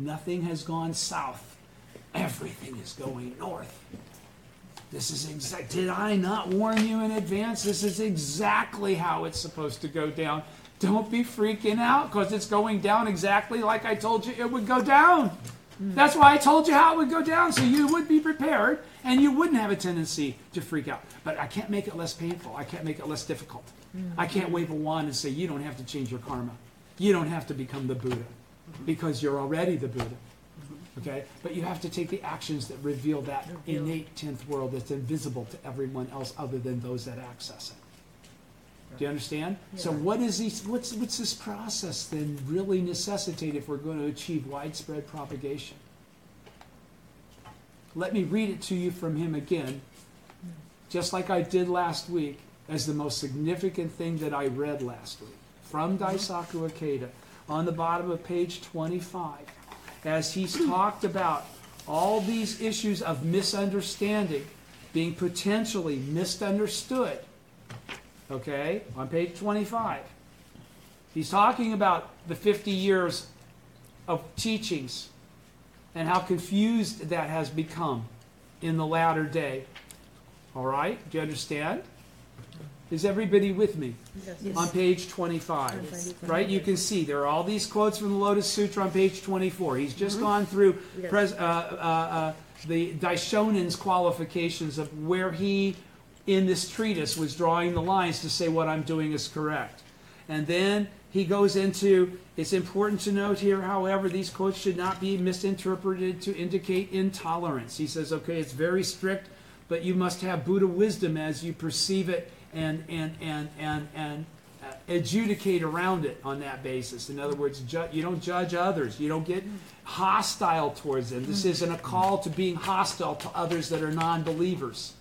Nothing has gone south. Everything is going north. This is did I not warn you in advance? This is exactly how it's supposed to go down. Don't be freaking out because it's going down exactly like I told you it would go down. That's why I told you how it would go down, so you would be prepared and you wouldn't have a tendency to freak out. But I can't make it less painful. I can't make it less difficult. I can't wave a wand and say, you don't have to change your karma. You don't have to become the Buddha because you're already the Buddha. Okay? But you have to take the actions that reveal that innate 10th world that's invisible to everyone else other than those that access it. Do you understand? Yeah. So what's this process then really necessitate if we're going to achieve widespread propagation? Let me read it to you from him again, just like I did last week, as the most significant thing that I read last week. From Daisaku Ikeda, on the bottom of page 25, as he's talked about all these issues of misunderstanding being potentially misunderstood. Okay, on page 25. He's talking about the 50 years of teachings and how confused that has become in the latter day. All right, do you understand? Is everybody with me? Yes. On page 25, right? You can see there are all these quotes from the Lotus Sutra on page 24. He's just gone through the Daishonen's qualifications of where he, in this treatise, was drawing the lines to say what I'm doing is correct. And then he goes into, it's important to note here, however, these quotes should not be misinterpreted to indicate intolerance. He says, okay, it's very strict, but you must have Buddha wisdom as you perceive it and adjudicate around it on that basis. In other words, you don't judge others. You don't get hostile towards them. This isn't a call to being hostile to others that are non-believers.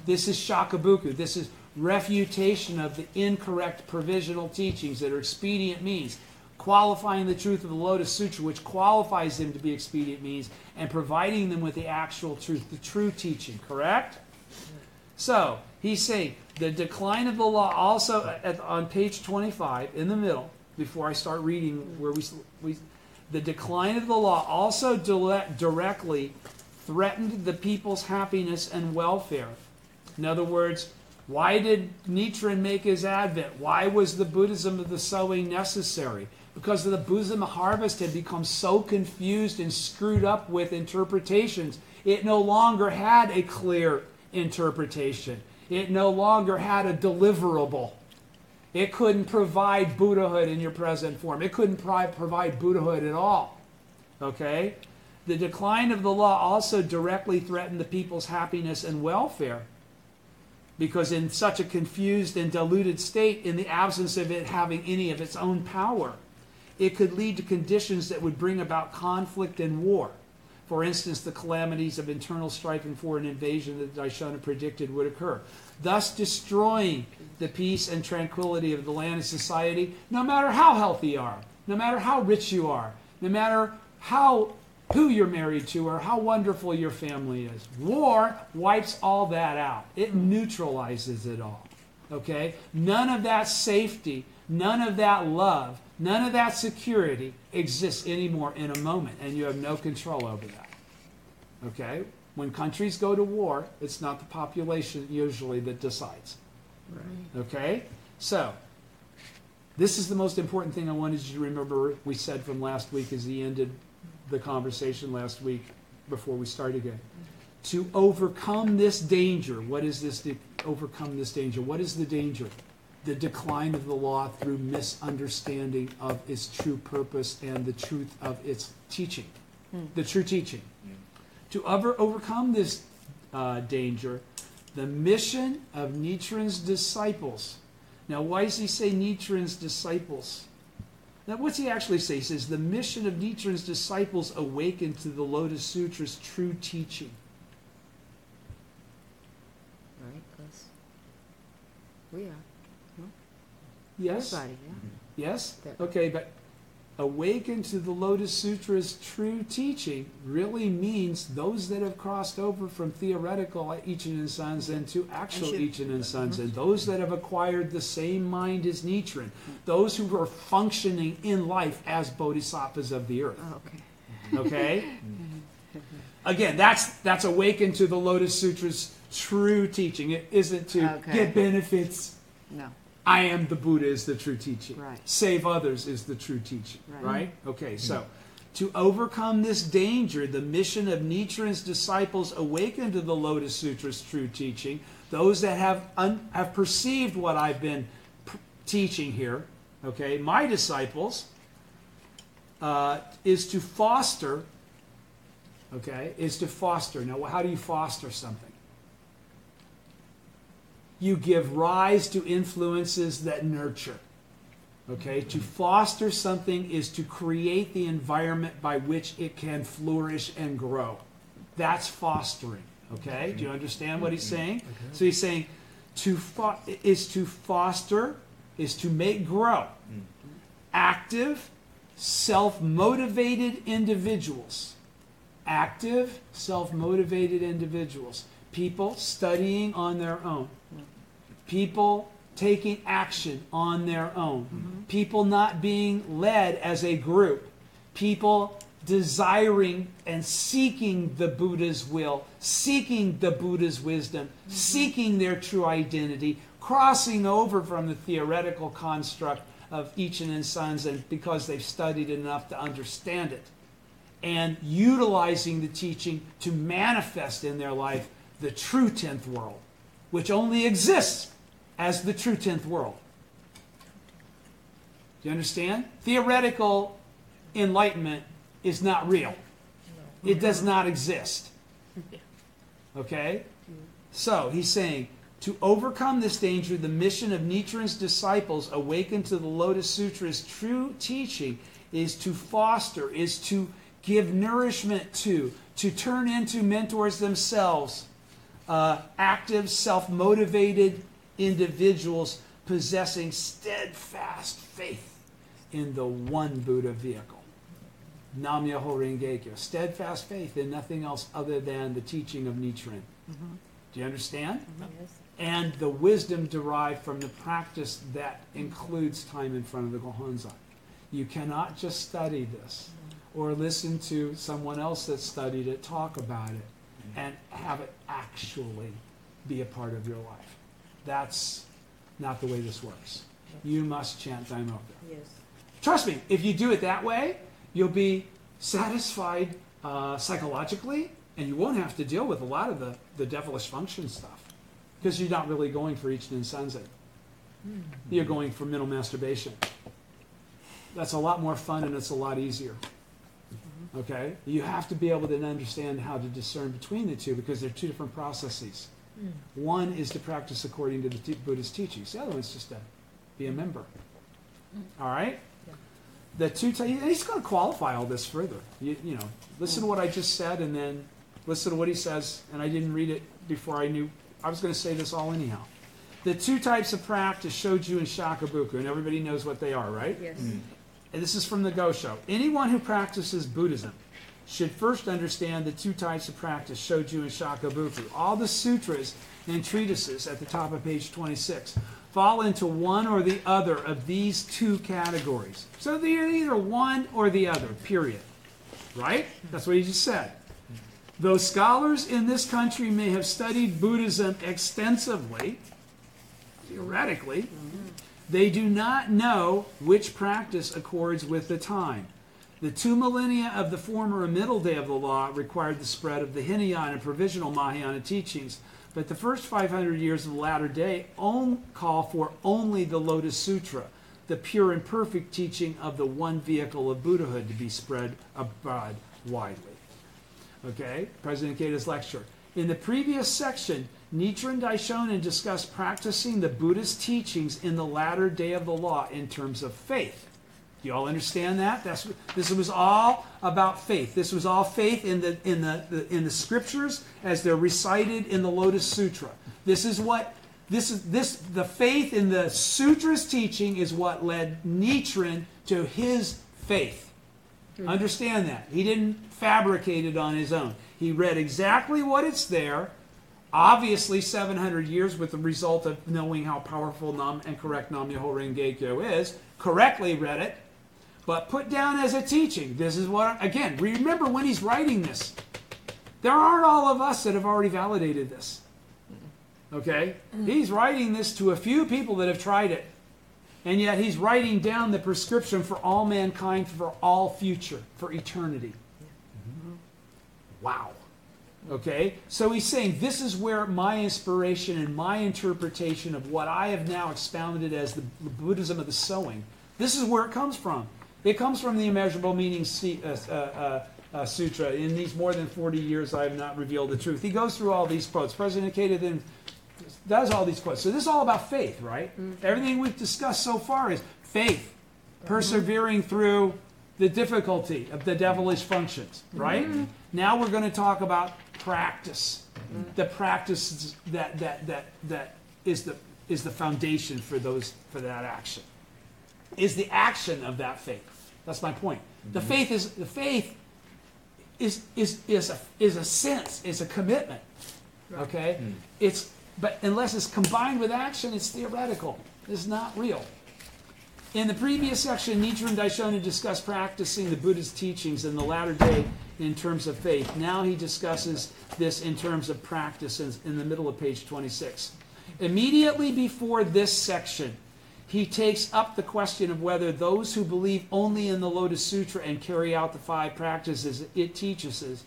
This is shakabuku. This is refutation of the incorrect provisional teachings that are expedient means, qualifying the truth of the Lotus Sutra, which qualifies them to be expedient means, and providing them with the actual truth, the true teaching, correct? So, he's saying, the decline of the law also, on page 25, in the middle, before I start reading where the decline of the law also directly threatened the people's happiness and welfare. In other words, why did Nichiren make his advent? Why was the Buddhism of the sowing necessary? Because the Buddhism of harvest had become so confused and screwed up with interpretations, it no longer had a clear interpretation. It no longer had a deliverable. It couldn't provide Buddhahood in your present form. It couldn't provide Buddhahood at all. Okay? The decline of the law also directly threatened the people's happiness and welfare, because in such a confused and diluted state, in the absence of it having any of its own power, it could lead to conditions that would bring about conflict and war. For instance, the calamities of internal strife and foreign invasion that Daishona predicted would occur, thus destroying the peace and tranquility of the land and society, no matter how healthy you are, no matter how rich you are, no matter who you're married to or how wonderful your family is. War wipes all that out. It neutralizes it all. Okay? None of that safety, none of that love, none of that security exists anymore in a moment, and you have no control over that. Okay? When countries go to war, it's not the population usually that decides. Right. Okay? So, this is the most important thing I wanted you to remember we said from last week as he ended the conversation last week before we start again. To overcome this danger, what is this to overcome this danger? What is the danger? The decline of the law through misunderstanding of its true purpose and the truth of its teaching. The true teaching. To overcome this danger, the mission of Nichiren's disciples. Now, why does he say Nichiren's disciples? Now, what's he actually say? He says, the mission of Nichiren's disciples awakened to the Lotus Sutra's true teaching. Right, because we are. No? Yes? Everybody, yeah. Yes? Okay, but awaken to the Lotus Sutra's true teaching really means those that have crossed over from theoretical Ichinen Sanzen into actual Ichinen Sanzen, those that have acquired the same mind as Nichiren, those who are functioning in life as bodhisattvas of the earth. Oh, okay. Okay? Again, that's awakened to the Lotus Sutra's true teaching. It isn't to get benefits. No. I am the Buddha is the true teaching. Right. Save others is the true teaching. Right. Okay, so to overcome this danger, the mission of Nichiren's disciples awakened to the Lotus Sutra's true teaching, those that have perceived what I've been teaching here, okay, my disciples, is to foster, Now, how do you foster something? You give rise to influences that nurture. Okay, to foster something is to create the environment by which it can flourish and grow. That's fostering. Okay, do you understand what he's saying? So he's saying to foster is to make grow. Active, self-motivated individuals. Active, self-motivated individuals. People studying on their own. People taking action on their own. People not being led as a group. People desiring and seeking the Buddha's will, seeking the Buddha's wisdom, seeking their true identity, crossing over from the theoretical construct of Ichen and Sons, and because they've studied enough to understand it, and utilizing the teaching to manifest in their life the true 10th world, which only exists as the true 10th world. Do you understand? Theoretical enlightenment is not real. It does not exist. Okay? So, he's saying, to overcome this danger, the mission of Nichiren's disciples awakened to the Lotus Sutra's true teaching is to foster, is to give nourishment to turn into mentors themselves, active, self-motivated individuals possessing steadfast faith in the one Buddha vehicle. Nam Myoho Renge Kyo. Steadfast faith in nothing else other than the teaching of Nichiren. Do you understand? Yes. And the wisdom derived from the practice that includes time in front of the Gohonzon. You cannot just study this or listen to someone else that studied it talk about it and have it actually be a part of your life. That's not the way this works. You must chant Daimoku. Yes. Trust me, if you do it that way, you'll be satisfied psychologically, and you won't have to deal with a lot of the devilish function stuff, because you're not really going for Ichen and Sanzen. You're going for mental masturbation. That's a lot more fun, and it's a lot easier. Okay? You have to be able to understand how to discern between the two, because they're two different processes. One is to practice according to the Buddhist teachings. The other one's just to be a member. All right? The two, and he's going to qualify all this further. You know, listen to what I just said, and then listen to what he says. And I didn't read it before I knew. I was going to say this all anyhow. The two types of practice, Shoju and Shakabuku, and everybody knows what they are, right? Yes. And this is from the Gosho. Anyone who practices Buddhism should first understand the two types of practice, Shoju and Shakabuku. All the sutras and treatises at the top of page 26 fall into one or the other of these two categories. So they're either one or the other, period. Right? That's what he just said. Though scholars in this country may have studied Buddhism extensively, theoretically, they do not know which practice accords with the time. The 2 millennia of the former and middle day of the law required the spread of the Hinayana and provisional Mahayana teachings, but the first 500 years of the latter day call for only the Lotus Sutra, the pure and perfect teaching of the one vehicle of Buddhahood, to be spread abroad widely. Okay, President Ikeda's lecture. In the previous section, Nichiren Daishonin discussed practicing the Buddhist teachings in the latter day of the law in terms of faith. Do you all understand that? This was all about faith. This was all faith in the scriptures as they're recited in the Lotus Sutra. The faith in the sutra's teaching is what led Nichiren to his faith. Understand that. He didn't fabricate it on his own. He read exactly what it's there, obviously 700 years with the result of knowing how powerful and correct Nam Myoho Renge Kyo is, correctly read it, but put down as a teaching. This is what, again, remember when he's writing this, there aren't all of us that have already validated this. Okay? He's writing this to a few people that have tried it. And yet he's writing down the prescription for all mankind, for all future, for eternity. Wow. Okay? So he's saying this is where my inspiration and my interpretation of what I have now expounded as the Buddhism of the sowing, this is where it comes from. It comes from the Immeasurable Meaning Sutra. In these more than 40 years, I have not revealed the truth. He goes through all these quotes. President Ikeda then does all these quotes. So this is all about faith, right? Everything we've discussed so far is faith, persevering through the difficulty of the devilish functions, right? Now we're going to talk about practice. The practice that is the foundation for that action. Is the action of that faith. That's my point. The faith is a sense, it's a commitment. Okay? But unless it's combined with action, it's theoretical. It's not real. In the previous section, Nichiren Daishonin discussed practicing the Buddha's teachings in the latter day in terms of faith. Now he discusses this in terms of practice in the middle of page 26. Immediately before this section, he takes up the question of whether those who believe only in the Lotus Sutra and carry out the 5 practices it teaches,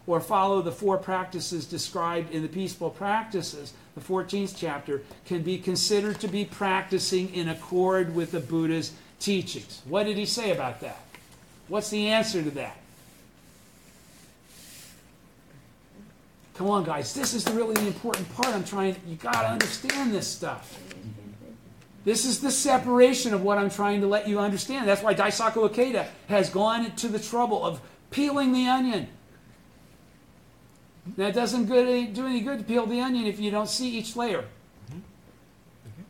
or follow the 4 practices described in the Peaceful Practices, the 14th chapter, can be considered to be practicing in accord with the Buddha's teachings. What did he say about that? What's the answer to that? Come on, guys. This is really the important part. You got to understand this stuff. This is the separation of what I'm trying to let you understand. That's why Daisaku Ikeda has gone to the trouble of peeling the onion. That doesn't do any good to peel the onion if you don't see each layer.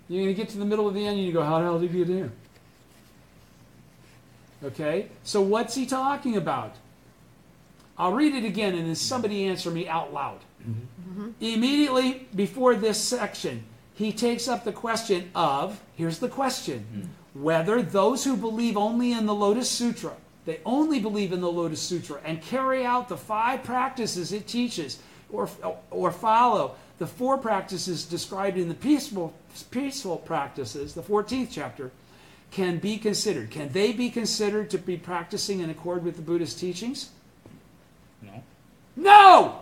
You're going to get to the middle of the onion and you go, how the hell did you get here? Okay? So what's he talking about? I'll read it again and then somebody answer me out loud. Immediately before this section, he takes up the question of, here's the question, whether those who believe only in the Lotus Sutra, they only believe in the Lotus Sutra and carry out the 5 practices it teaches, or follow the 4 practices described in the Peaceful Practices, the 14th chapter, can they be considered to be practicing in accord with the Buddhist teachings? No. No!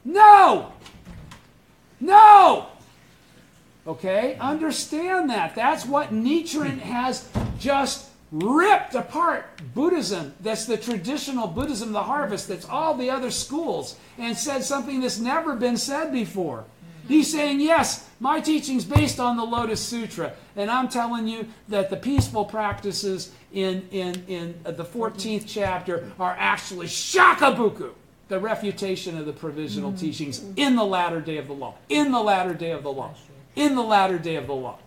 No! No! Okay? Understand that. That's what Nichiren has just ripped apart Buddhism. That's the traditional Buddhism of the harvest. That's all the other schools. And said something that's never been said before. He's saying, yes, my teaching's based on the Lotus Sutra. And I'm telling you that the Peaceful Practices in the 14th chapter are actually shakabuku, the refutation of the provisional teachings in the latter day of the law. In the latter day of the law. In the latter day of the law.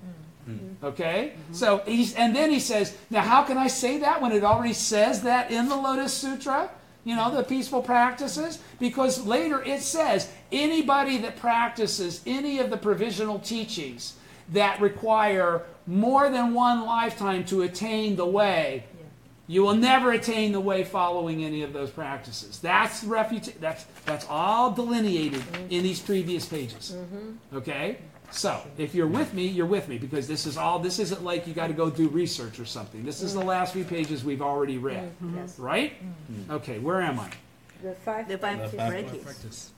Okay? So, then he says, now how can I say that when it already says that in the Lotus Sutra? The Peaceful Practices? Because later it says, anybody that practices any of the provisional teachings that require more than one lifetime to attain the way, you will never attain the way following any of those practices. That's all delineated in these previous pages. Okay? So, if you're with me, because this isn't like you got to go do research or something. This is the last few pages we've already read. Yes. Right? Okay, where am I? The five practices.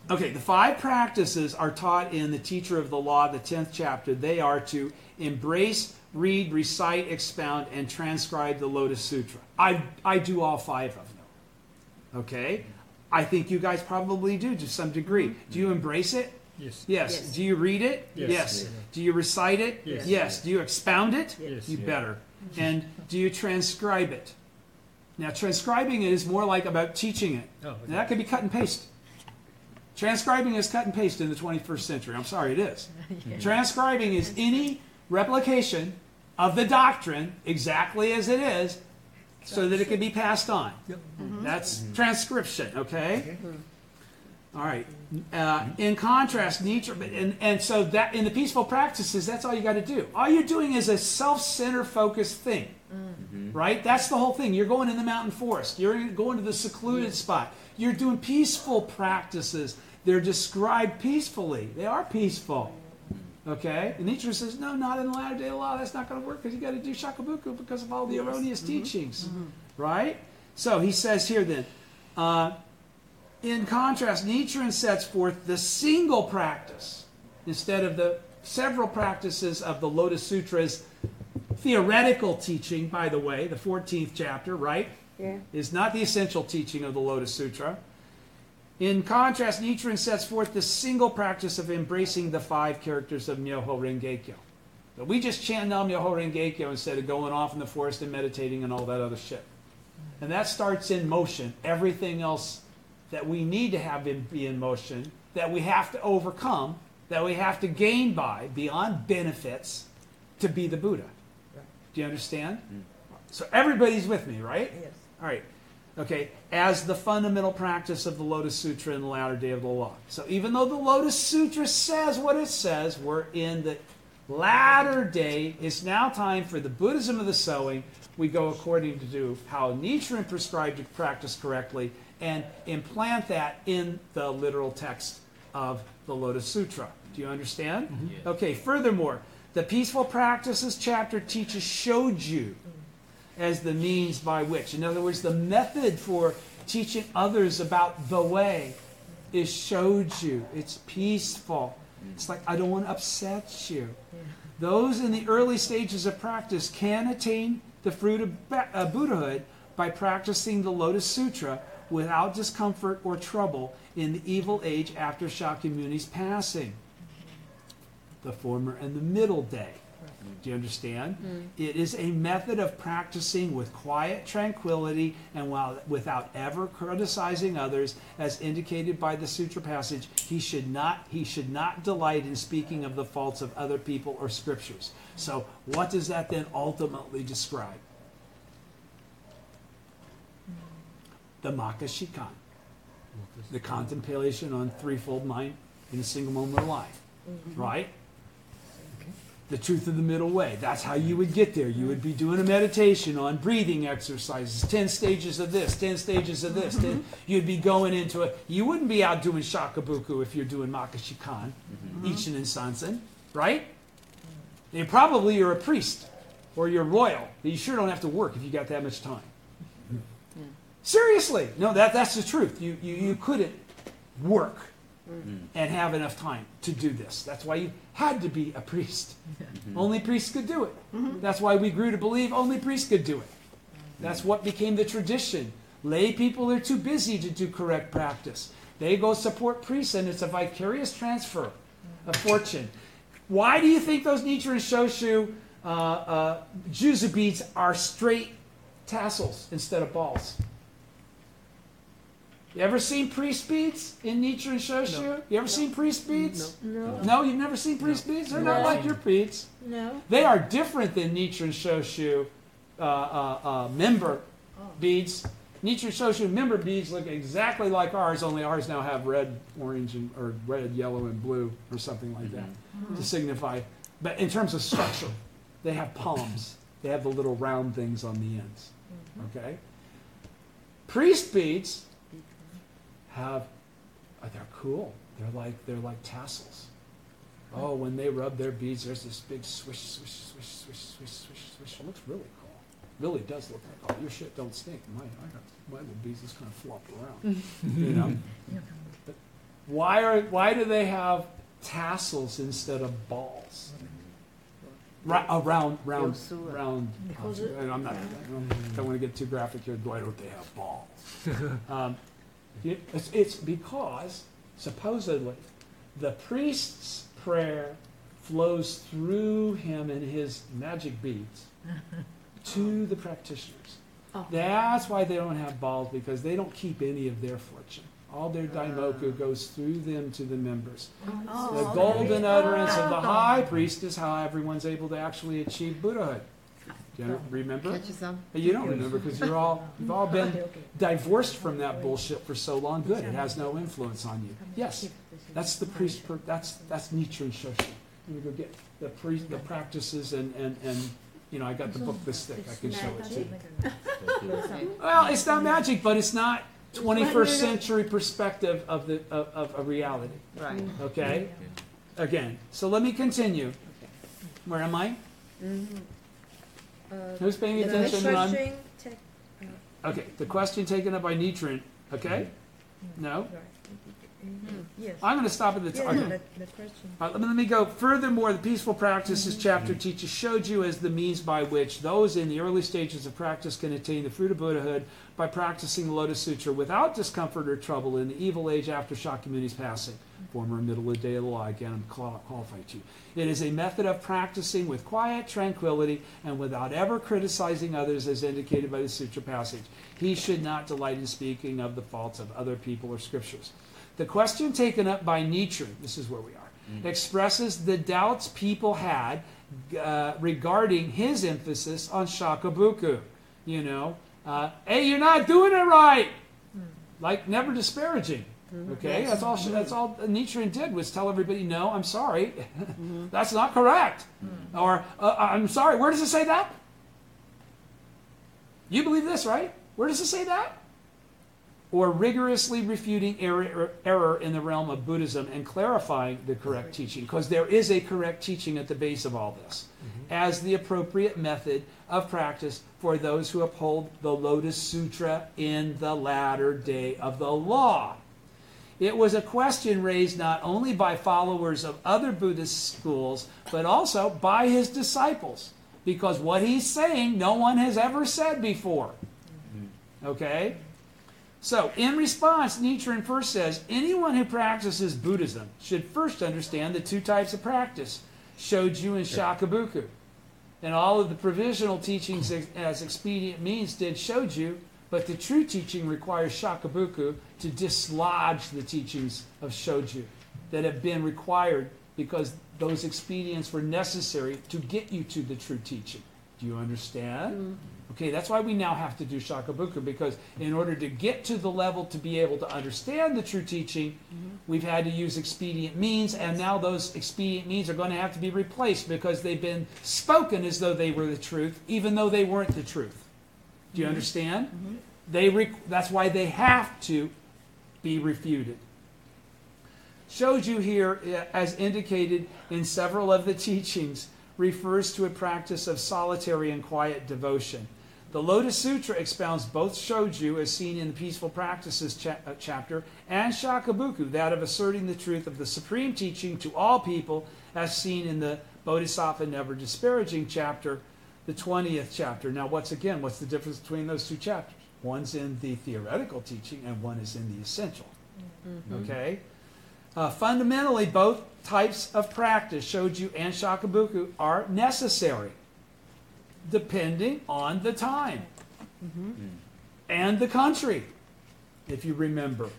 Okay, the 5 practices are taught in the Teacher of the Law, the 10th chapter. They are to embrace, read, recite, expound, and transcribe the Lotus Sutra. I do all 5 of them. Okay? I think you guys probably do to some degree. Do you embrace it? Yes. Do you read it? Yes. Do you recite it? Yes. Do you expound it? You better. And do you transcribe it? Now, transcribing it is more like about teaching it. Now, that could be cut and paste. Transcribing is cut and paste in the 21st century. I'm sorry, it is. Transcribing is any replication of the doctrine exactly as it is so that it can be passed on. That's transcription, okay? All right. In contrast, Nichiren, and so that in the peaceful practices, that's all you got to do. All you're doing is a self-centered, focused thing, right? That's the whole thing. You're going in the mountain forest. You're going to the secluded spot. You're doing peaceful practices. They're described peacefully. They are peaceful. Okay? And Nichiren says, no, not in the latter day of law. That's not going to work because you got to do shakubuku because of all the erroneous teachings. Right? So he says here then, in contrast, Nichiren sets forth the single practice instead of the several practices of the Lotus Sutra's theoretical teaching, by the way, the 14th chapter, right? Yeah. Is not the essential teaching of the Lotus Sutra. In contrast, Nichiren sets forth the single practice of embracing the 5 characters of Myoho Renge-kyo. But we just chant Nam Myoho Renge-kyo instead of going off in the forest and meditating and all that other shit. And that starts in motion. Everything else that we need to have be in motion, that we have to overcome, that we have to gain by, beyond benefits, to be the Buddha. Do you understand? So everybody's with me, right? Yes. All right. Okay. As the fundamental practice of the Lotus Sutra in the latter day of the law. So even though the Lotus Sutra says what it says, we're in the latter day. It's now time for the Buddhism of the sowing. We go according to how Nichiren prescribed to practice correctly and implant that in the literal text of the Lotus Sutra. Do you understand? Yes. Okay, furthermore, the Peaceful Practices chapter teaches Shoju as the means by which. In other words, the method for teaching others about the way is Shoju. It's peaceful. It's like, I don't want to upset you. Those in the early stages of practice can attain the fruit of Buddhahood by practicing the Lotus Sutra without discomfort or trouble in the evil age after Shakyamuni's passing. The former and the middle day. Do you understand? It is a method of practicing with quiet tranquility and without ever criticizing others, as indicated by the sutra passage. He should not delight in speaking of the faults of other people or scriptures. So what does that then ultimately describe? The Makashikan, the contemplation on threefold mind in a single moment of life, right? The truth of the middle way. That's how you would get there. You would be doing a meditation on breathing exercises, 10 stages of this, 10 stages of this. You'd be going into it. You wouldn't be out doing shakabuku if you're doing Makashikan, Ichen and Sansen, right? And probably you're a priest or you're royal. You sure don't have to work if you got that much time. Seriously. No, that's the truth. You couldn't work and have enough time to do this. That's why you had to be a priest. Only priests could do it. That's why we grew to believe only priests could do it. That's what became the tradition. Lay people are too busy to do correct practice. They go support priests, and it's a vicarious transfer of fortune. Why do you think those Nichiren Shoshu Juzu beads are straight tassels instead of balls? You ever seen priest beads in Nichiren Shoshu? No. You ever seen priest beads? No. No, you've never seen priest beads? They're not like your beads. No. They are different than Nichiren Shoshu member beads. Nichiren Shoshu member beads look exactly like ours, only ours now have red, orange, or red, yellow, and blue, or something like that to signify. But in terms of structure, they have palms. They have the little round things on the ends. Okay? Priest beads they're cool. They're like tassels. Oh, when they rub their beads, there's this big swish, swish, swish, swish, swish, swish, swish. It looks really cool. Really does look like, oh, your shit don't stink. My little beads just kind of flop around. You know? But why do they have tassels instead of balls? Round. Because I don't want to get too graphic here. Why don't they have balls? It's because, supposedly, the priest's prayer flows through him and his magic beads to the practitioners. That's why they don't have balls, because they don't keep any of their fortune. All their daimoku goes through them to the members. The golden utterance of the high priest is how everyone's able to actually achieve Buddhahood. Do you remember? Catch you some? You don't remember because you've all been divorced from that bullshit for so long. Good, it has no influence on you. Yes, that's the priest. That's Nietzsche and Shoshu. You go get the practices and I got the book this thick. I can show it to you. Well, it's not magic, but it's not 21st century perspective of a reality. Right. Okay. Again, so let me continue. Where am I? Who's paying attention? Okay, the question taken up by Nietzsche. Okay? No? Yes. I'm going to stop at the Yeah, okay. the question. Let me go. Furthermore, the Peaceful Practices chapter teaches Shoju as the means by which those in the early stages of practice can attain the fruit of Buddhahood by practicing the Lotus Sutra without discomfort or trouble in the evil age after Shakyamuni's passing. Former and middle of the day of the law. Again, I'm qualified to. It is a method of practicing with quiet tranquility and without ever criticizing others as indicated by the sutra passage. He should not delight in speaking of the faults of other people or scriptures. The question taken up by Nietzsche, this is where we are, expresses the doubts people had regarding his emphasis on shakabuku. Hey, you're not doing it right. Like never disparaging. Okay, that's all Nietzsche did was tell everybody, no, I'm sorry, that's not correct. Or, I'm sorry, where does it say that? You believe this, right? Where does it say that? Or rigorously refuting error in the realm of Buddhism and clarifying the correct teaching, because there is a correct teaching at the base of all this, as the appropriate method of practice for those who uphold the Lotus Sutra in the latter day of the law. It was a question raised not only by followers of other Buddhist schools, but also by his disciples, because what he's saying no one has ever said before. Okay? So, in response, Nietzsche first says, anyone who practices Buddhism should first understand the two types of practice, Shoju and Shakabuku. And all of the provisional teachings as expedient means did Shoju, but the true teaching requires Shakabuku to dislodge the teachings of Shoju that have been required because those expedients were necessary to get you to the true teaching. Do you understand? Okay, that's why we now have to do Shakabuku, because in order to get to the level to be able to understand the true teaching, we've had to use expedient means, and now those expedient means are going to have to be replaced because they've been spoken as though they were the truth, even though they weren't the truth. Do you understand? That's why they have to be refuted. Shoju here, as indicated in several of the teachings, refers to a practice of solitary and quiet devotion. The Lotus Sutra expounds both Shoju, as seen in the Peaceful Practices chapter, and Shakabuku, that of asserting the truth of the supreme teaching to all people, as seen in the Bodhisattva Never Disparaging chapter, the 20th chapter. Now, what's the difference between those two chapters? One's in the theoretical teaching, and one is in the essential. Okay? Fundamentally, both types of practice, Shoju and Shakabuku, are necessary, depending on the time and the country, if you remember.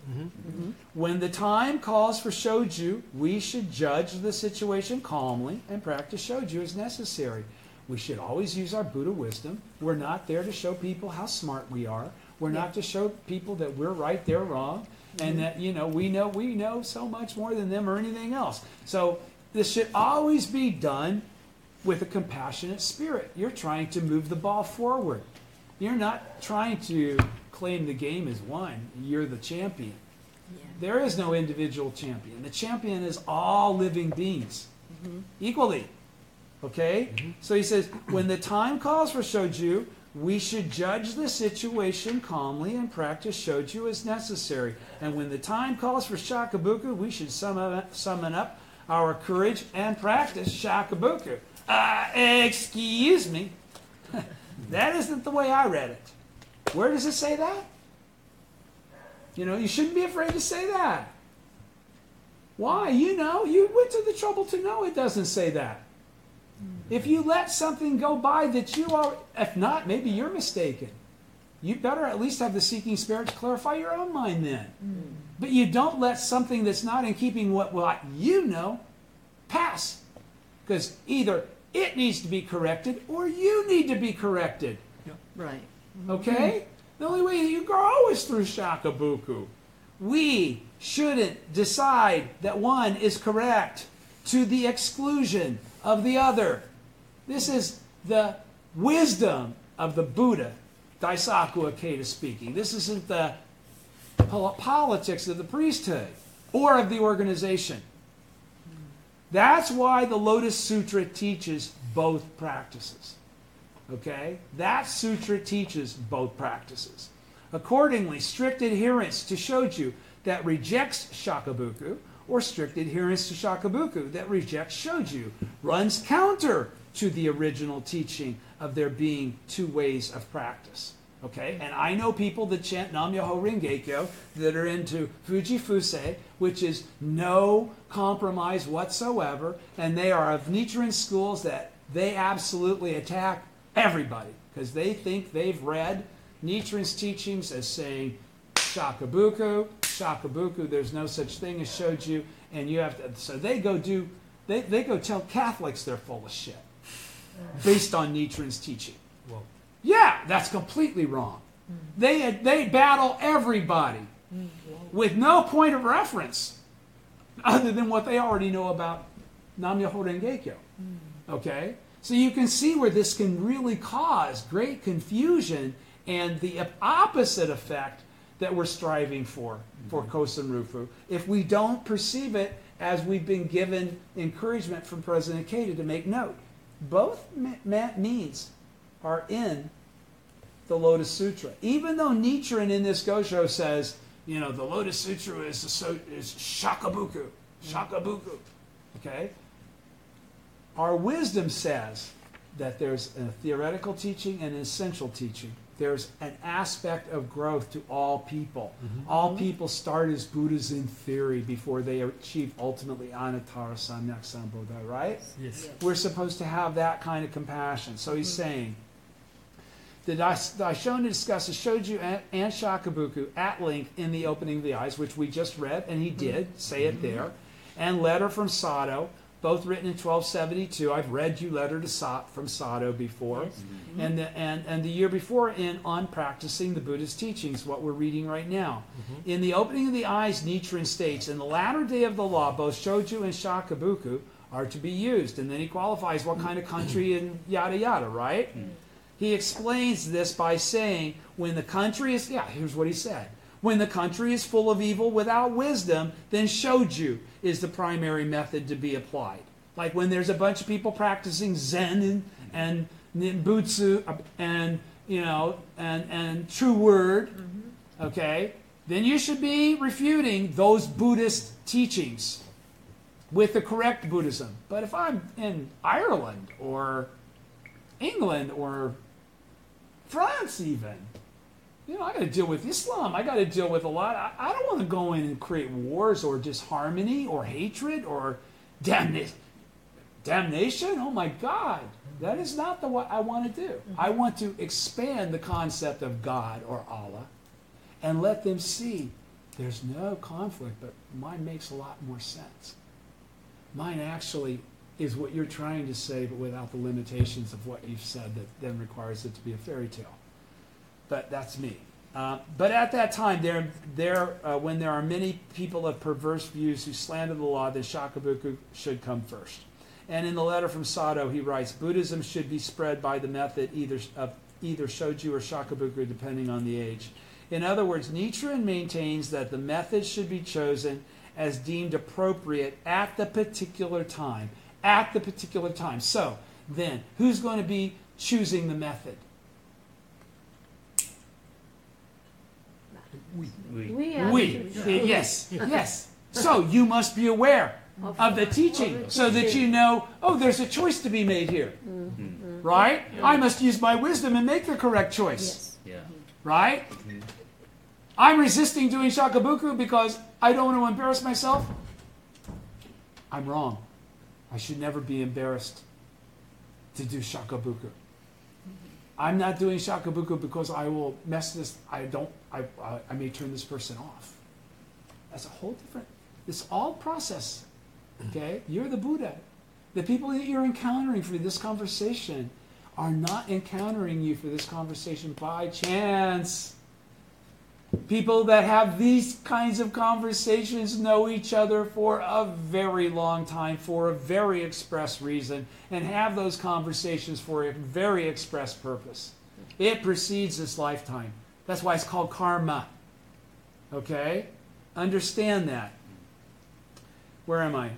When the time calls for Shoju, we should judge the situation calmly and practice Shoju as necessary. We should always use our Buddha wisdom. We're not there to show people how smart we are. We're not to show people that we're right, they're wrong, and that we know so much more than them or anything else. So this should always be done with a compassionate spirit. You're trying to move the ball forward. You're not trying to claim the game as won. You're the champion. There is no individual champion. The champion is all living beings, equally. Okay? So he says, when the time calls for Shoju, we should judge the situation calmly and practice Shoju as necessary. And when the time calls for Shakabuku, we should summon up our courage and practice Shakabuku. Excuse me. That isn't the way I read it. Where does it say that? You shouldn't be afraid to say that. Why? You went to the trouble to know it doesn't say that. If you let something go by that you are, if not, maybe you're mistaken. You better at least have the seeking spirit to clarify your own mind then. But you don't let something that's not in keeping what you know pass. Because either it needs to be corrected or you need to be corrected. Right. Okay? The only way you grow is through shakabuku. We shouldn't decide that one is correct to the exclusion of the other. This is the wisdom of the Buddha, Daisaku Ikeda speaking. This isn't the politics of the priesthood or of the organization. That's why the Lotus Sutra teaches both practices. Okay? That sutra teaches both practices. Accordingly, strict adherence to shoju that rejects shakabuku or strict adherence to shakabuku that rejects shoju runs counter to the original teaching of there being two ways of practice. Okay? And I know people that chant Nam-myoho Renge-kyo that are into Fujifuse, which is no compromise whatsoever, and they are of Nichiren schools that they absolutely attack everybody because they think they've read Nichiren's teachings as saying shakabuku, there's no such thing as shoju, and you have to, so they go tell Catholics they're full of shit based on Nichiren's teaching. Whoa. Yeah, that's completely wrong. They battle everybody with no point of reference other than what they already know about Nam-myoho Renge-kyo. Okay? So you can see where this can really cause great confusion and the opposite effect that we're striving for Kosen Rufu if we don't perceive it as we've been given encouragement from President Ikeda to make note. Both means are in the Lotus Sutra. Even though Nichiren in this Gosho says, the Lotus Sutra is shakabuku. Okay? Our wisdom says that there's a theoretical teaching and an essential teaching. There's an aspect of growth to all people. All people start as Buddhas in theory before they achieve ultimately Anattara Samyak Sambodha, right? Yes. We're supposed to have that kind of compassion. So he's saying, the Daishonin discusses Shoju and Shakabuku at length in the opening of the eyes, which we just read, and he did say it there, and letter from Sato, both written in 1272. I've read you letter from Sato before. Yes. And the year before on practicing the Buddha's teachings, what we're reading right now. In the opening of the eyes, Nichiren states, in the latter day of the law, both Shoju and Shakabuku are to be used. And then he qualifies what kind of country and yada yada, right? He explains this by saying, when the country is, here's what he said. When the country is full of evil without wisdom, then shoju is the primary method to be applied. Like when there's a bunch of people practicing Zen and Ninbutsu and true word, okay, then you should be refuting those Buddhist teachings with the correct Buddhism. But if I'm in Ireland or England or France even, I got to deal with Islam. I got to deal with a lot. I don't want to go in and create wars or disharmony or hatred or damnation. Oh my God. That is not what I want to do. I want to expand the concept of God or Allah and let them see there's no conflict, but mine makes a lot more sense. Mine actually is what you're trying to say, but without the limitations of what you've said that then requires it to be a fairy tale. But that's me. But at that time, when there are many people of perverse views who slander the law, then Shakabuku should come first. And in the letter from Sato, he writes, Buddhism should be spread by the method either Shoju or Shakabuku, depending on the age. In other words, Nichiren maintains that the method should be chosen as deemed appropriate at the particular time. At the particular time. So, then, who's going to be choosing the method? We. Yes. So you must be aware of the teaching so that you know, there's a choice to be made here. Right? I must use my wisdom and make the correct choice. Yeah. Right? I'm resisting doing Shakabuku because I don't want to embarrass myself. I'm wrong. I should never be embarrassed to do Shakabuku. I'm not doing Shakabuku because I will mess this. I may turn this person off. That's a whole different. It's all process. Okay, you're the Buddha. The people that you're encountering for this conversation are not encountering you for this conversation by chance. People that have these kinds of conversations know each other for a very long time, for a very express reason, and have those conversations for a very express purpose. It precedes this lifetime. That's why it's called karma. Okay? Understand that. Where am I?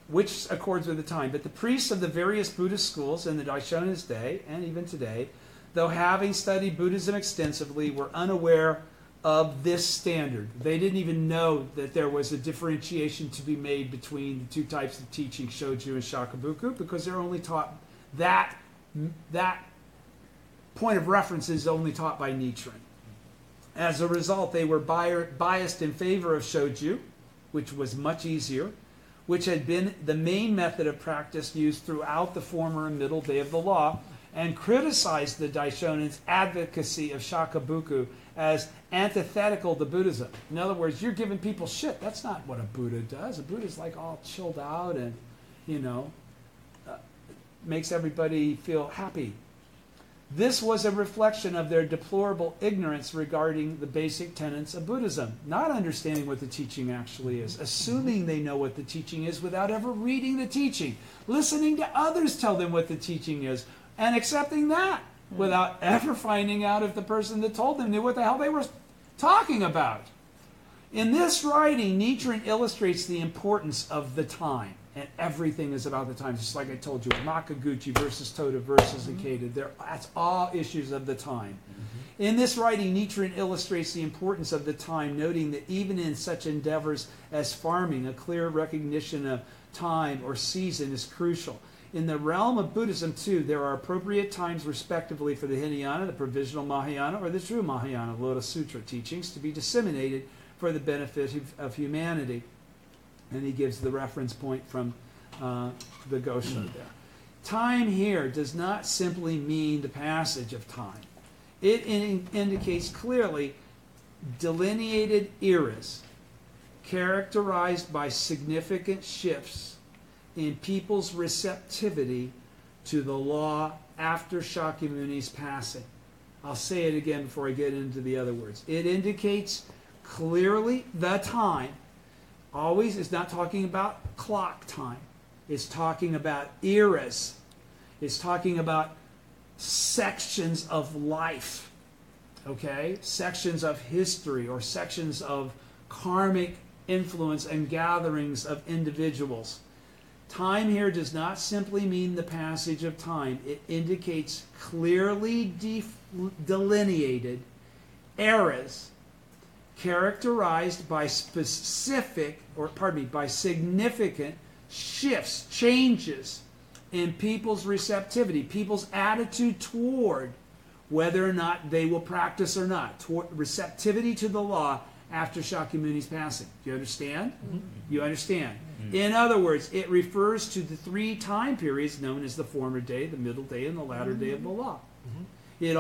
Which accords with the time. But the priests of the various Buddhist schools in the Daishonin's day, and even today, though having studied Buddhism extensively, were unaware of this standard. They didn't even know that there was a differentiation to be made between the two types of teaching, Shoju and Shakabuku, because they're only taught that point of reference is only taught by Nichiren. As a result, they were biased in favor of Shoju, which was much easier, which had been the main method of practice used throughout the former and middle day of the law, and criticized the Daishonin's advocacy of Shakabuku as antithetical to Buddhism. In other words, you're giving people shit. That's not what a Buddha does. A Buddha's like all chilled out and, makes everybody feel happy. This was a reflection of their deplorable ignorance regarding the basic tenets of Buddhism, not understanding what the teaching actually is, assuming they know what the teaching is without ever reading the teaching, listening to others tell them what the teaching is, and accepting that without ever finding out if the person that told them knew what the hell they were talking about. In this writing, Nichiren illustrates the importance of the time. And everything is about the time. Just like I told you, Makaguchi versus Toda versus Ikeda. That's all issues of the time. In this writing, Nichiren illustrates the importance of the time, noting that even in such endeavors as farming, a clear recognition of time or season is crucial. In the realm of Buddhism, too, there are appropriate times, respectively, for the Hinayana, the provisional Mahayana, or the true Mahayana, Lotus Sutra teachings to be disseminated for the benefit of humanity. And he gives the reference point from the Gosho there. Time here does not simply mean the passage of time. It indicates clearly delineated eras characterized by significant shifts in people's receptivity to the law after Shakyamuni's passing. I'll say it again before I get into the other words. It indicates clearly the time. Always is not talking about clock time. It's talking about eras. It's talking about sections of life. Okay? Sections of history or sections of karmic influence and gatherings of individuals. Time here does not simply mean the passage of time. It indicates clearly delineated eras characterized by significant shifts, changes in people's receptivity, people's attitude toward whether or not they will practice or not, toward receptivity to the law after Shakyamuni's passing. Do you understand? Mm-hmm. You understand? Mm-hmm. In other words, it refers to the three time periods known as the former day, the middle day, and the latter day of the law. Mm-hmm. It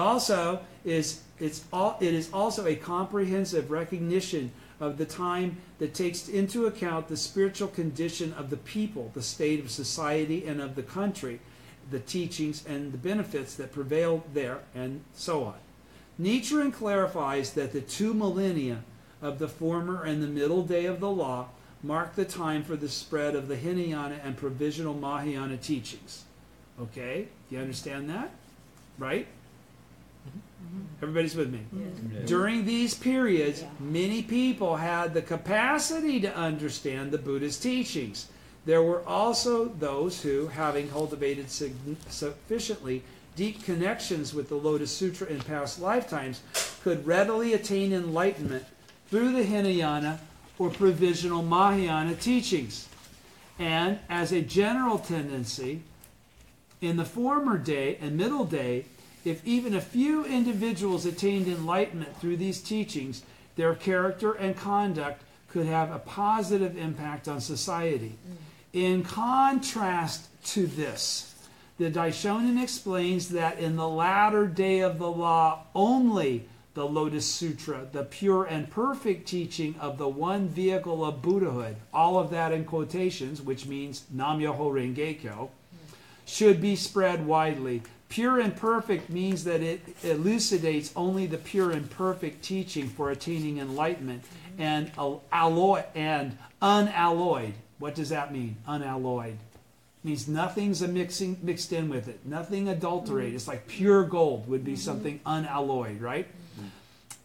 is also a comprehensive recognition of the time that takes into account the spiritual condition of the people, the state of society and of the country, the teachings and the benefits that prevail there, and so on. Nichiren clarifies that the 2 millennia of the former and the middle day of the law mark the time for the spread of the Hinayana and provisional Mahayana teachings. Okay? Do you understand that? Right? Everybody's with me? Yes. During these periods, many people had the capacity to understand the Buddha's teachings. There were also those who, having cultivated sufficiently deep connections with the Lotus Sutra in past lifetimes, could readily attain enlightenment through the Hinayana or provisional Mahayana teachings. And as a general tendency, in the former day and middle day, if even a few individuals attained enlightenment through these teachings, their character and conduct could have a positive impact on society. In contrast to this, the Daishonin explains that in the latter day of the law only the Lotus Sutra, the pure and perfect teaching of the one vehicle of Buddhahood, all of that in quotations, which means Nam-myoho Renge-kyo, should be spread widely. Pure and perfect means that it elucidates only the pure and perfect teaching for attaining enlightenment, and unalloyed. What does that mean? Unalloyed means nothing's mixed in with it, nothing adulterated. It's like pure gold would be something unalloyed, right?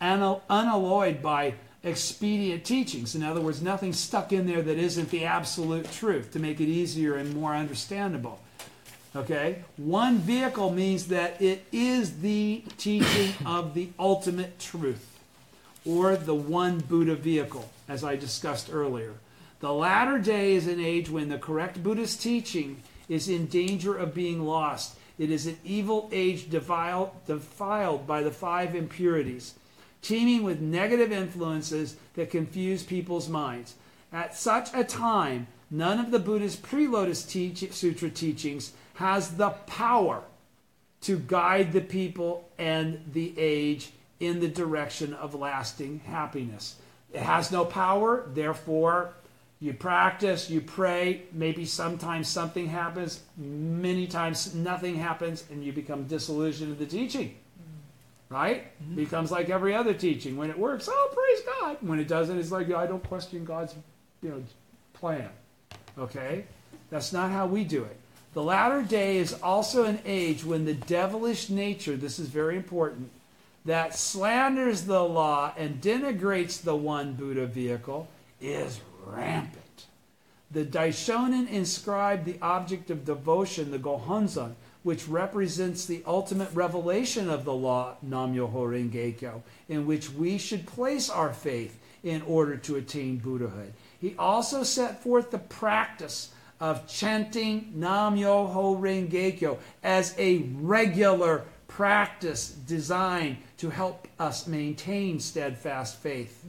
Unalloyed by expedient teachings. In other words, nothing stuck in there that isn't the absolute truth to make it easier and more understandable. Okay? One vehicle means that it is the teaching of the ultimate truth, or the one Buddha vehicle, as I discussed earlier. The latter day is an age when the correct Buddhist teaching is in danger of being lost. It is an evil age defiled by the 5 impurities, teeming with negative influences that confuse people's minds. At such a time, none of the Buddha's pre-Lotus Sutra teachings has the power to guide the people and the age in the direction of lasting happiness. It has no power, therefore you practice, you pray, maybe sometimes something happens, many times nothing happens, and you become disillusioned with the teaching. Right? Becomes like every other teaching. When it works, oh, praise God. When it doesn't, it's like, I don't question God's plan. Okay? That's not how we do it. The latter day is also an age when the devilish nature, this is very important, that slanders the law and denigrates the one Buddha vehicle is rampant. The Daishonin inscribed the object of devotion, the Gohonzon, which represents the ultimate revelation of the law, Nam-myoho Renge-kyo, in which we should place our faith in order to attain Buddhahood. He also set forth the practice of chanting Nam-myoho Renge-kyo as a regular practice designed to help us maintain steadfast faith.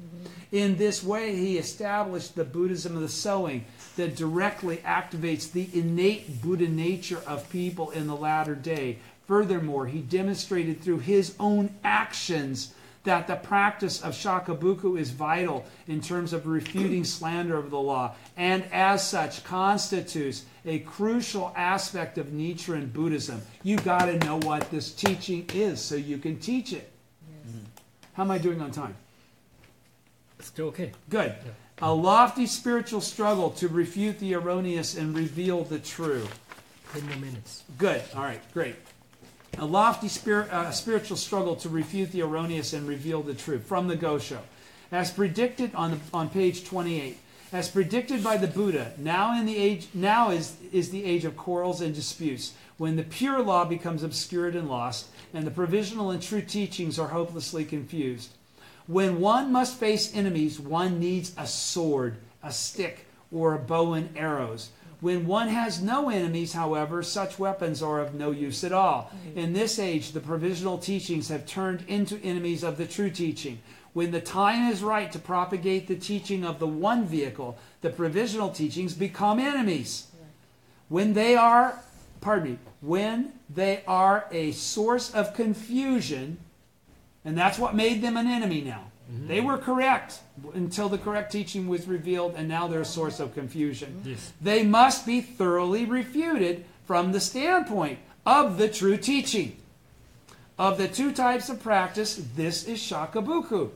In this way, he established the Buddhism of the sowing that directly activates the innate Buddha nature of people in the latter day. Furthermore, he demonstrated through his own actions that the practice of shakabuku is vital in terms of refuting slander of the law, and as such constitutes a crucial aspect of Nichiren Buddhism. You got to know what this teaching is so you can teach it. Yes. How am I doing on time? Still okay. Good. Yeah. A lofty spiritual struggle to refute the erroneous and reveal the true. 10 more minutes. Good. All right. Great. A lofty spiritual struggle to refute the erroneous and reveal the truth. From the Gosho. As predicted on page 28. As predicted by the Buddha, now is the age of quarrels and disputes, when the pure law becomes obscured and lost, and the provisional and true teachings are hopelessly confused. When one must face enemies, one needs a sword, a stick, or a bow and arrows. When one has no enemies, however, such weapons are of no use at all. In this age, the provisional teachings have turned into enemies of the true teaching. When the time is right to propagate the teaching of the one vehicle, the provisional teachings become enemies. When they are a source of confusion, and that's what made them an enemy now. They were correct until the correct teaching was revealed, and now they're a source of confusion. Yes. They must be thoroughly refuted from the standpoint of the true teaching. Of the 2 types of practice, this is shakabuku,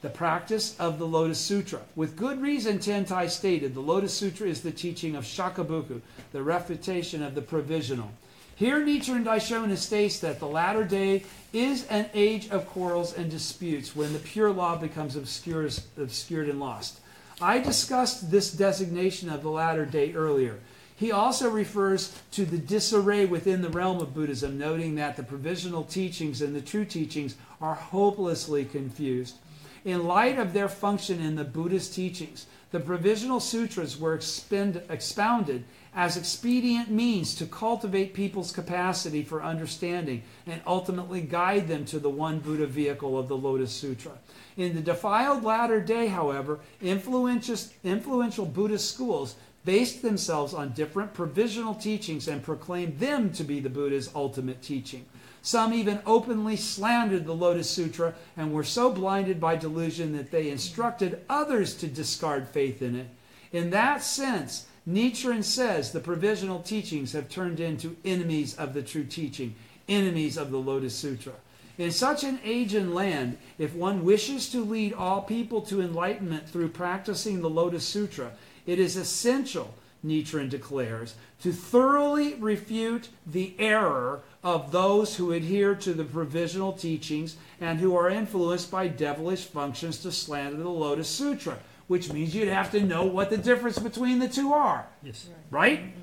the practice of the Lotus Sutra. With good reason, Tentai stated, the Lotus Sutra is the teaching of shakabuku, the refutation of the provisional. Here Nichiren Daishonin states that the latter day is an age of quarrels and disputes when the pure law becomes obscured and lost. I discussed this designation of the latter day earlier. He also refers to the disarray within the realm of Buddhism, noting that the provisional teachings and the true teachings are hopelessly confused. In light of their function in the Buddhist teachings, the provisional sutras were expounded as expedient means to cultivate people's capacity for understanding and ultimately guide them to the one Buddha vehicle of the Lotus Sutra. In the defiled latter day, however, influential Buddhist schools based themselves on different provisional teachings and proclaimed them to be the Buddha's ultimate teaching. Some even openly slandered the Lotus Sutra and were so blinded by delusion that they instructed others to discard faith in it. In that sense, Nichiren says the provisional teachings have turned into enemies of the true teaching, enemies of the Lotus Sutra. In such an age and land, if one wishes to lead all people to enlightenment through practicing the Lotus Sutra, it is essential, Nichiren declares, to thoroughly refute the error of those who adhere to the provisional teachings and who are influenced by devilish functions to slander the Lotus Sutra, which means you'd have to know what the difference between the two are. Yes. Right?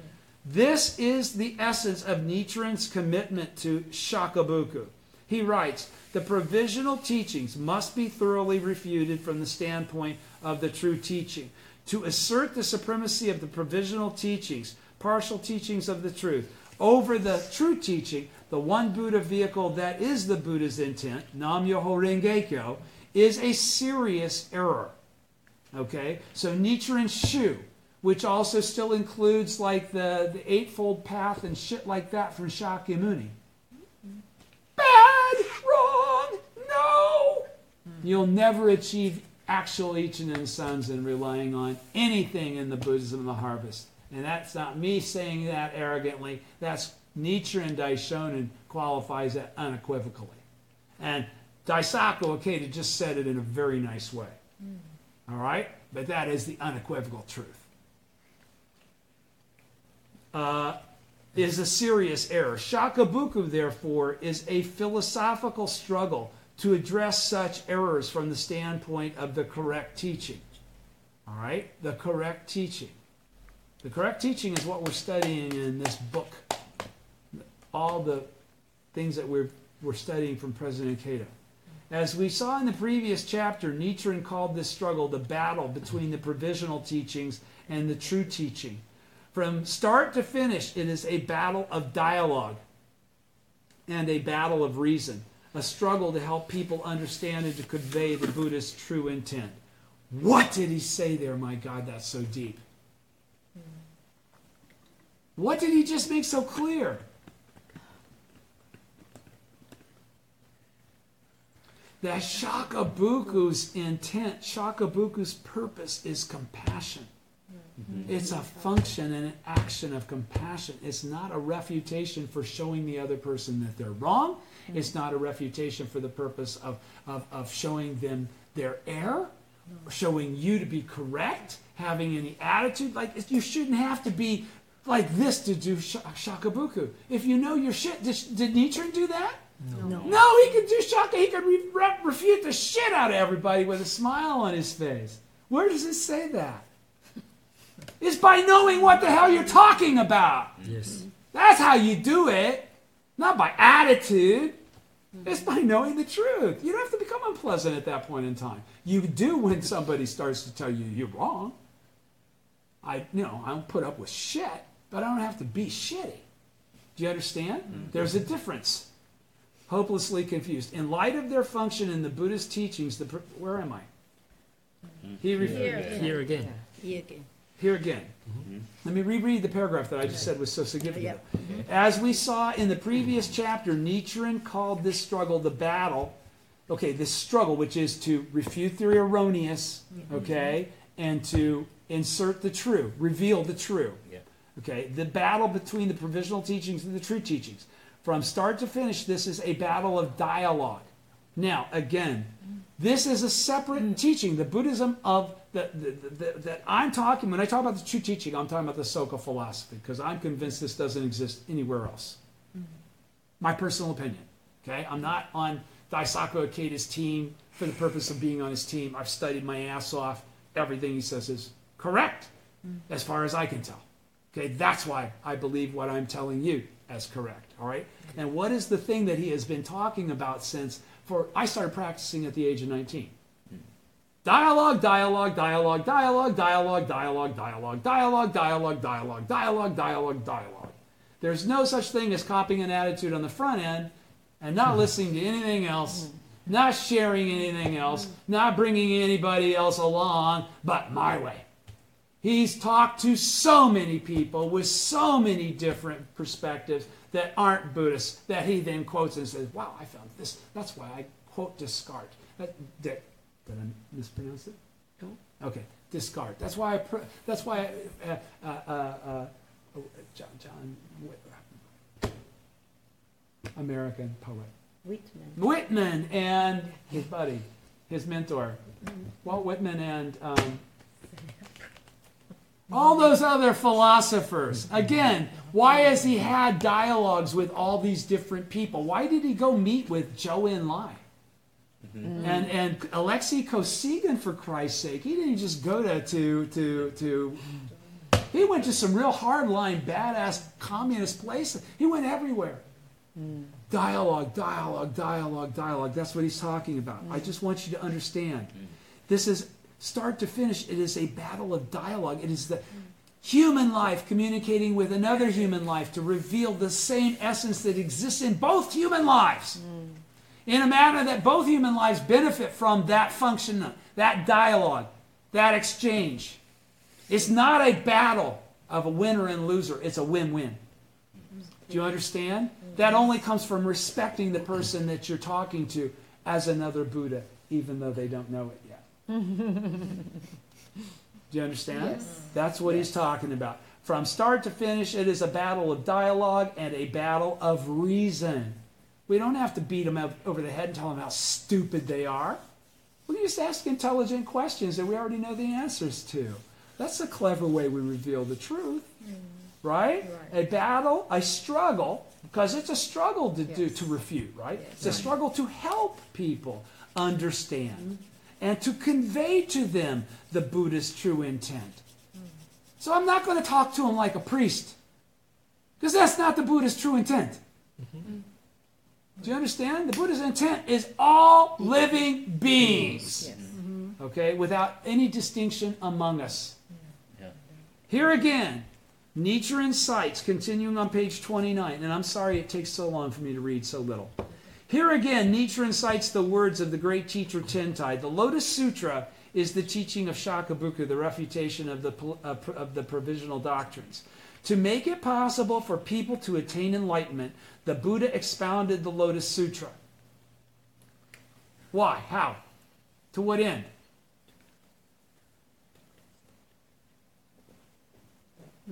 This is the essence of Nichiren's commitment to Shakabuku. He writes, the provisional teachings must be thoroughly refuted from the standpoint of the true teaching. To assert the supremacy of the provisional teachings, partial teachings of the truth, over the true teaching, the one Buddha vehicle that is the Buddha's intent, Nam-myoho Renge-kyo, is a serious error. Okay? So Nichiren Shu, which also still includes like the Eightfold Path and shit like that from Shakyamuni. Bad! Wrong! No! You'll never achieve actual Ichinen Sons in relying on anything in the Buddhism of the Harvest. And that's not me saying that arrogantly. That's Nichiren Daishonin qualifies that unequivocally. And Daisaku Ikeda just said it in a very nice way. All right? But that is the unequivocal truth. Is a serious error. Shakabuku, therefore, is a philosophical struggle to address such errors from the standpoint of the correct teaching. All right? The correct teaching. The correct teaching is what we're studying in this book. All the things that we're studying from President Ikeda. As we saw in the previous chapter, Nichiren called this struggle the battle between the provisional teachings and the true teaching. From start to finish, it is a battle of dialogue and a battle of reason, a struggle to help people understand and to convey the Buddha's true intent. What did he say there? My God, that's so deep. What did he just make so clear? That Shakabuku's intent, Shakabuku's purpose is compassion. It's a function and an action of compassion. It's not a refutation for showing the other person that they're wrong. It's not a refutation for the purpose of showing them their error, showing you to be correct, having any attitude. Like, you shouldn't have to be like this to do Shakabuku. If you know your shit, did Nichiren do that? No, he could do Shaka. He could refute the shit out of everybody with a smile on his face. Where does it say that? It's by knowing what the hell you're talking about. Yes. That's how you do it. Not by attitude. It's by knowing the truth. You don't have to become unpleasant at that point in time. You do when somebody starts to tell you you're wrong. I don't put up with shit, but I don't have to be shitty. Do you understand? There's a difference. Hopelessly confused. In light of their function in the Buddhist teachings, where am I? Here again. Here again. Let me reread the paragraph that I just said was so significant. As we saw in the previous chapter, Nichiren called this struggle the battle. Okay, this struggle, which is to refute the erroneous, okay, and to insert the true, reveal the true. Okay, the battle between the provisional teachings and the true teachings. From start to finish, this is a battle of dialogue. Now, again, this is a separate teaching. The Buddhism of that I'm talking, when I talk about the true teaching, I'm talking about the Soka philosophy, because I'm convinced this doesn't exist anywhere else. My personal opinion. Okay? I'm not on Daisaku Ikeda's team for the purpose of being on his team. I've studied my ass off. Everything he says is correct, as far as I can tell. Okay? That's why I believe what I'm telling you as correct. All right? And what is the thing that he has been talking about since I started practicing at the age of 19? Dialogue, dialogue, dialogue, dialogue, dialogue, dialogue, dialogue, dialogue, dialogue, dialogue, dialogue, dialogue, dialogue. There's no such thing as copying an attitude on the front end and not listening to anything else, not sharing anything else, not bringing anybody else along, but my way. He's talked to so many people with so many different perspectives that aren't Buddhists that he then quotes and says, wow, I found this. That's why I quote Descartes. Did I mispronounce it? No. Okay, Descartes. That's why John American poet. Whitman and his buddy, his mentor, Walt Whitman, and all those other philosophers. Again, why has he had dialogues with all these different people? Why did he go meet with Zhou Enlai? And Alexei Kosygin, for Christ's sake? He didn't just go to he went to some real hardline, badass communist places. He went everywhere. Dialogue. That's what he's talking about. I just want you to understand. This is start to finish. It is a battle of dialogue. It is the human life communicating with another human life to reveal the same essence that exists in both human lives. In a manner that both human lives benefit from that function, that dialogue, that exchange. It's not a battle of a winner and loser. It's a win-win. Do you understand? That only comes from respecting the person that you're talking to as another Buddha, even though they don't know it yet. Do you understand? Yes. That's what he's talking about. From start to finish, it is a battle of dialogue and a battle of reason. We don't have to beat them over the head and tell them how stupid they are. We can just ask intelligent questions that we already know the answers to. That's a clever way we reveal the truth. Right? A battle, a struggle, because it's a struggle to refute, right? It's a struggle to help people understand and to convey to them the Buddha's true intent. So I'm not going to talk to them like a priest, because that's not the Buddha's true intent. Do you understand? The Buddha's intent is all living beings, okay, without any distinction among us. Here again, Nichiren cites, continuing on page 29, and I'm sorry it takes so long for me to read so little. Here again, Nichiren cites the words of the great teacher Tentai. The Lotus Sutra is the teaching of Shakabuku, the refutation of the provisional doctrines. To make it possible for people to attain enlightenment, the Buddha expounded the Lotus Sutra. Why? How? To what end?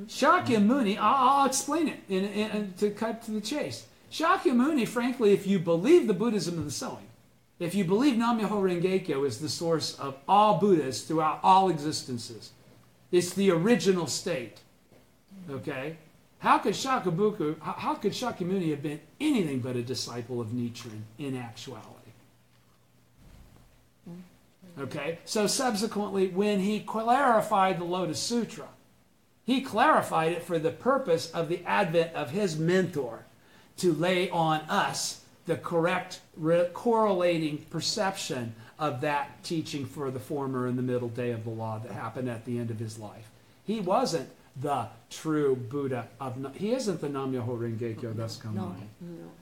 Shakyamuni, I'll explain it to cut to the chase. Shakyamuni, frankly, if you believe the Buddhism of the sowing, if you believe Nam-myoho Renge-kyo is the source of all Buddhas throughout all existences, it's the original state. Okay? How could Shakyamuni have been anything but a disciple of Nichiren in actuality? Okay? So subsequently, when he clarified the Lotus Sutra, he clarified it for the purpose of the advent of his mentor to lay on us the correct correlating perception of that teaching for the former and the middle day of the law that happened at the end of his life. He wasn't the true Buddha. He isn't the Nam-myoho Renge-kyo thus come on.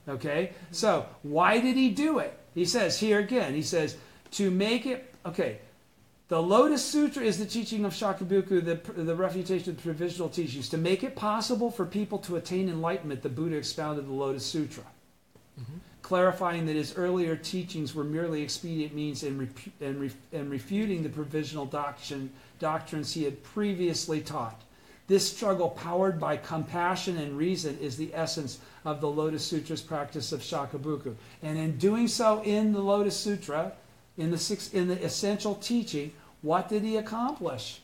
Okay? So, why did he do it? He says, here again, he says, to make it, okay, the Lotus Sutra is the teaching of Shakabuku, the refutation of the provisional teachings. To make it possible for people to attain enlightenment, the Buddha expounded the Lotus Sutra, clarifying that his earlier teachings were merely expedient means in refuting the provisional doctrines he had previously taught. This struggle, powered by compassion and reason, is the essence of the Lotus Sutra's practice of Shakabuku. And in doing so in the Lotus Sutra, in the essential teaching, what did he accomplish?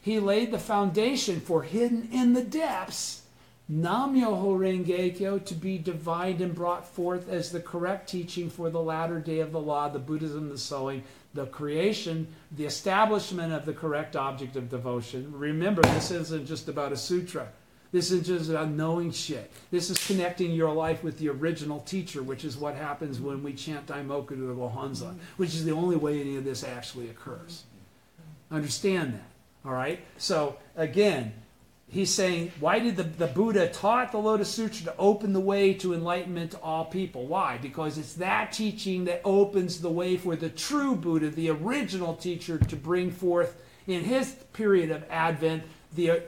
He laid the foundation for hidden in the depths Nam-myoho Renge-kyo to be divined and brought forth as the correct teaching for the latter day of the law, the Buddhism, the sowing, the creation, the establishment of the correct object of devotion. Remember, this isn't just about a sutra. This isn't just about knowing shit. This is connecting your life with the original teacher, which is what happens when we chant Daimoku to the Gohonzon, which is the only way any of this actually occurs. Understand that, all right? So, again, he's saying, why did the Buddha taught the Lotus Sutra to open the way to enlightenment to all people? Why? Because it's that teaching that opens the way for the true Buddha, the original teacher, to bring forth in his period of Advent, the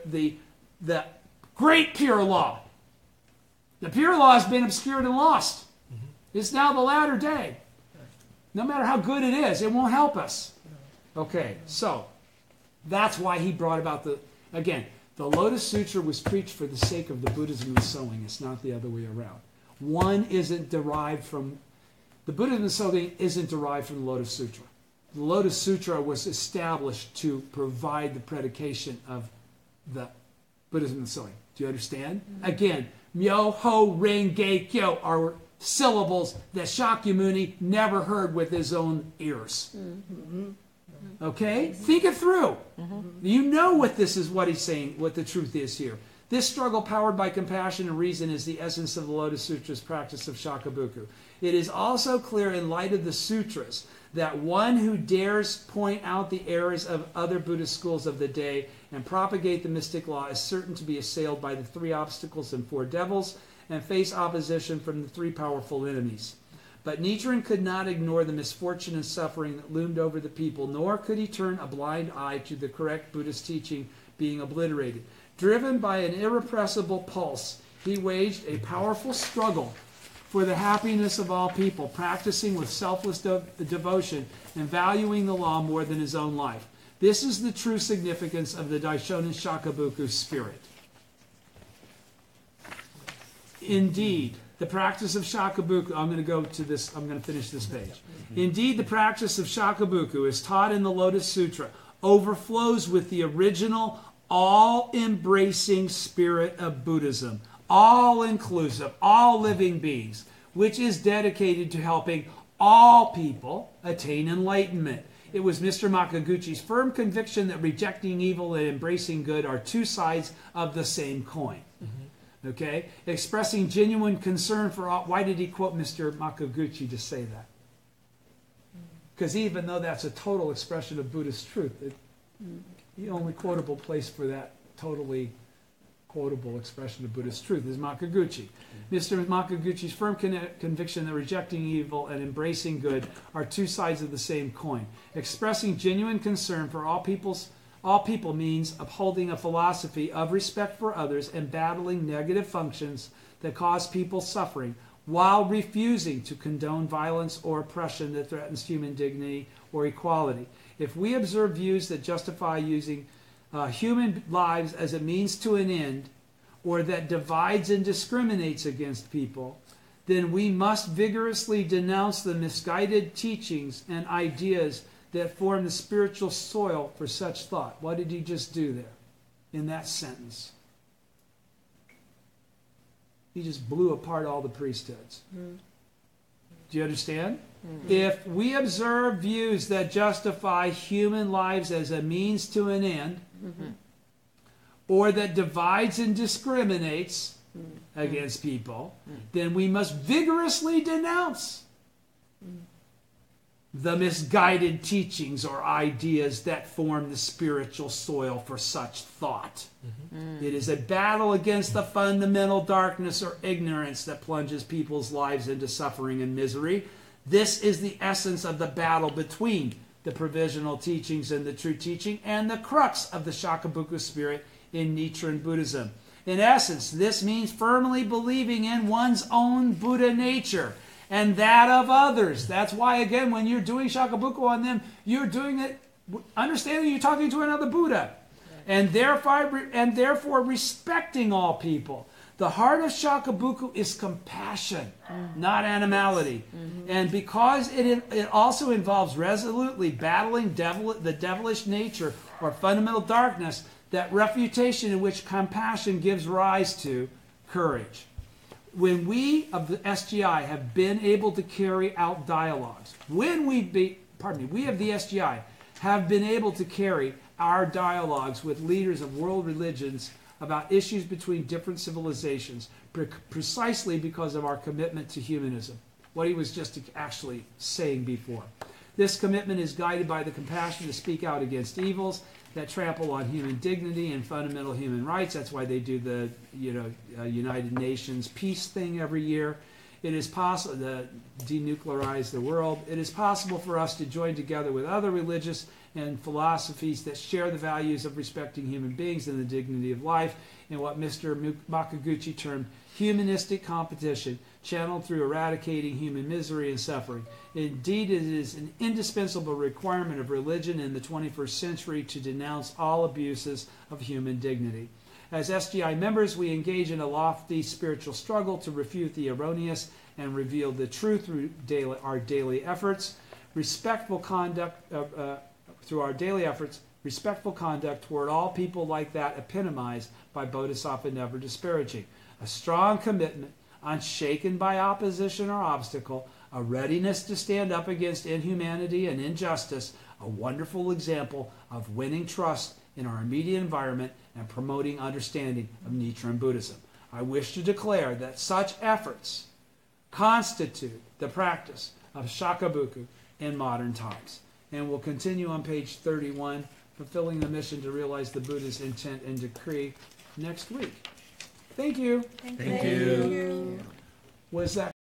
great pure law. The pure law has been obscured and lost. It's now the latter day. No matter how good it is, it won't help us. Okay, so that's why he brought about the Lotus Sutra was preached for the sake of the Buddhism of sowing. It's not the other way around. One isn't derived from, the Buddhism of sowing isn't derived from the Lotus Sutra. The Lotus Sutra was established to provide the predication of the Buddhism of sowing. Do you understand? Again, Myoho Renge Kyo are syllables that Shakyamuni never heard with his own ears. Okay? Think it through. You know what this is, what he's saying, what the truth is here. This struggle powered by compassion and reason is the essence of the Lotus Sutra's practice of Shakabuku. It is also clear in light of the sutras that one who dares point out the errors of other Buddhist schools of the day and propagate the mystic law is certain to be assailed by the 3 obstacles and 4 devils and face opposition from the 3 powerful enemies. But Nichiren could not ignore the misfortune and suffering that loomed over the people, nor could he turn a blind eye to the correct Buddhist teaching being obliterated. Driven by an irrepressible pulse, he waged a powerful struggle for the happiness of all people, practicing with selfless devotion and valuing the law more than his own life. This is the true significance of the Daishonin Shakabuku spirit. Indeed, the practice of Shakabuku, I'm going to finish this page. Indeed, the practice of Shakabuku, as taught in the Lotus Sutra, overflows with the original, all-embracing spirit of Buddhism, all-inclusive, all living beings, which is dedicated to helping all people attain enlightenment. It was Mr. Makaguchi's firm conviction that rejecting evil and embracing good are 2 sides of the same coin. Okay? Expressing genuine concern for all. Why did he quote Mr. Makaguchi to say that? Because even though that's a total expression of Buddhist truth, the only quotable place for that totally quotable expression of Buddhist truth is Makaguchi. Mr. Makaguchi's firm conviction that rejecting evil and embracing good are 2 sides of the same coin. Expressing genuine concern for all people means upholding a philosophy of respect for others and battling negative functions that cause people suffering, while refusing to condone violence or oppression that threatens human dignity or equality. If we observe views that justify using human lives as a means to an end, or that divides and discriminates against people, then we must vigorously denounce the misguided teachings and ideas that form the spiritual soil for such thought. What did he just do there in that sentence? He just blew apart all the priesthoods. Do you understand? If we observe views that justify human lives as a means to an end, or that divides and discriminates against people, then we must vigorously denounce the misguided teachings or ideas that form the spiritual soil for such thought. It is a battle against the fundamental darkness or ignorance that plunges people's lives into suffering and misery. This is the essence of the battle between the provisional teachings and the true teaching, and the crux of the Shakabuku spirit in Nichiren Buddhism. In essence, this means firmly believing in one's own Buddha nature and that of others. That's why, again, when you're doing Shakabuku on them, you're doing it understanding you're talking to another Buddha, and therefore respecting all people. The heart of Shakabuku is compassion, not animality. And because it also involves resolutely battling the devilish nature or fundamental darkness, that refutation in which compassion gives rise to courage. When we of the SGI have been able to carry out dialogues, we of the SGI have been able to carry our dialogues with leaders of world religions about issues between different civilizations, precisely because of our commitment to humanism, what he was just actually saying before. This commitment is guided by the compassion to speak out against evils that trample on human dignity and fundamental human rights. That's why they do the United Nations peace thing every year. It is possible to denuclearize the world. It is possible for us to join together with other religious and philosophies that share the values of respecting human beings and the dignity of life in what Mr. Makaguchi termed humanistic competition, channeled through eradicating human misery and suffering. Indeed, it is an indispensable requirement of religion in the 21st century to denounce all abuses of human dignity. As SGI members, we engage in a lofty spiritual struggle to refute the erroneous and reveal the truth through our daily efforts. Respectful conduct toward all people like that epitomized by Bodhisattva never disparaging. A strong commitment, unshaken by opposition or obstacle, a readiness to stand up against inhumanity and injustice, a wonderful example of winning trust in our immediate environment and promoting understanding of Nichiren Buddhism. I wish to declare that such efforts constitute the practice of Shakabuku in modern times. And we'll continue on page 31, fulfilling the mission to realize the Buddha's intent and decree next week. Thank you. Thank you. Was that